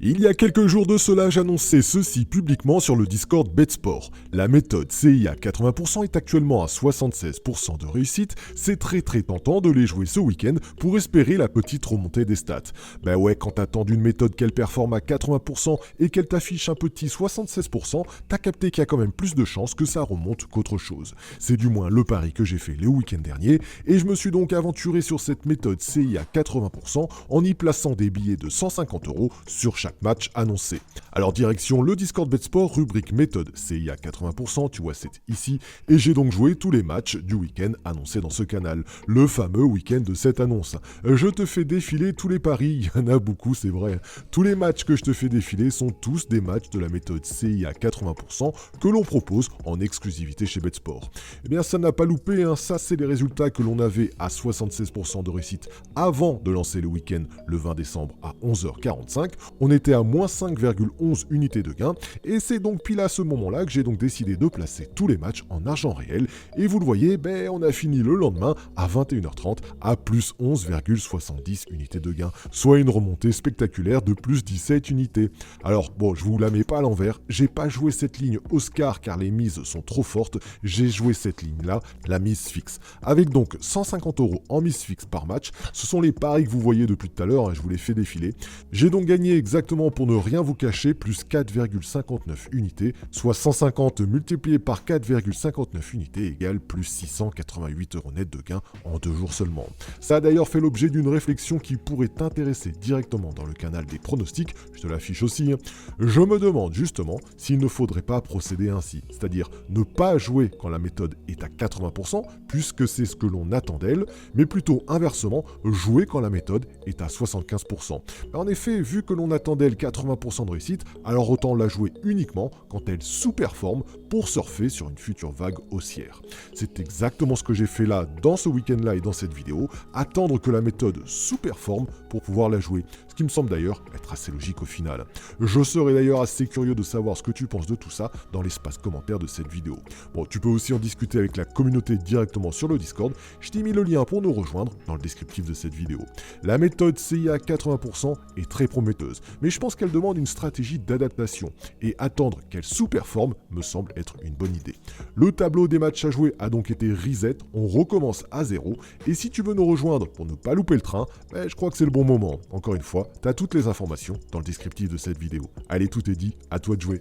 Il y a quelques jours de cela, j'annonçais ceci publiquement sur le Discord BetSport. La méthode CIA 80% est actuellement à 76% de réussite, c'est très tentant de les jouer ce week-end pour espérer la petite remontée des stats. Bah ouais, quand t'attends d'une méthode qu'elle performe à 80% et qu'elle t'affiche un petit 76%, t'as capté qu'il y a quand même plus de chances que ça remonte qu'autre chose. C'est du moins le pari que j'ai fait le week-end dernier, et je me suis donc aventuré sur cette méthode CIA 80% en y plaçant des billets de 150€ sur chaque match annoncé. Alors direction le Discord BetSport, rubrique méthode CIA 80%, tu vois c'est ici, et j'ai donc joué tous les matchs du week-end annoncés dans ce canal, le fameux week-end de cette annonce. Je te fais défiler tous les paris, il y en a beaucoup c'est vrai. Tous les matchs que je te fais défiler sont tous des matchs de la méthode CIA 80% que l'on propose en exclusivité chez BetSport. Eh bien ça n'a pas loupé, hein. Ça c'est les résultats que l'on avait à 76% de réussite avant de lancer le week-end le 20 décembre à 11h45. On était à moins 5,11 unités de gain, et c'est donc pile à ce moment-là que j'ai donc décidé de placer tous les matchs en argent réel, et vous le voyez, on a fini le lendemain à 21h30 à plus 11,70 unités de gain, soit une remontée spectaculaire de plus 17 unités. Alors bon, je vous la mets pas à l'envers, j'ai pas joué cette ligne Oscar car les mises sont trop fortes, j'ai joué cette ligne-là, la mise fixe, avec donc 150€ en mise fixe par match. Ce sont les paris que vous voyez depuis tout à l'heure, je vous les fais défiler. J'ai donc gagné exactement, pour ne rien vous cacher, plus 4,59 unités, soit 150 multiplié par 4,59 unités égale plus 688€ net de gain en 2 jours seulement. Ça a d'ailleurs fait l'objet d'une réflexion qui pourrait t'intéresser directement dans le canal des pronostics, je te l'affiche aussi. Je me demande justement s'il ne faudrait pas procéder ainsi, c'est-à-dire ne pas jouer quand la méthode est à 80%, puisque c'est ce que l'on attend d'elle, mais plutôt inversement, jouer quand la méthode est à 75%. En effet, vu que l'on attend d'elle 80% de réussite, alors autant la jouer uniquement quand elle sous-performe pour surfer sur une future vague haussière. C'est exactement ce que j'ai fait là, dans ce week-end-là et dans cette vidéo, attendre que la méthode sous-performe pour pouvoir la jouer, ce qui me semble d'ailleurs être assez logique au final. Je serais d'ailleurs assez curieux de savoir ce que tu penses de tout ça dans l'espace commentaire de cette vidéo. Bon, tu peux aussi en discuter avec la communauté directement sur le Discord, je t'ai mis le lien pour nous rejoindre dans le descriptif de cette vidéo. La méthode CIA 80% est très prometteuse, mais je pense qu'elle demande une stratégie d'adaptation, et attendre qu'elle sous-performe me semble être une bonne idée. Le tableau des matchs à jouer a donc été reset, on recommence à zéro, et si tu veux nous rejoindre pour ne pas louper le train, je crois que c'est le bon moment. Encore une fois, t'as toutes les informations dans le descriptif de cette vidéo. Allez, tout est dit, à toi de jouer.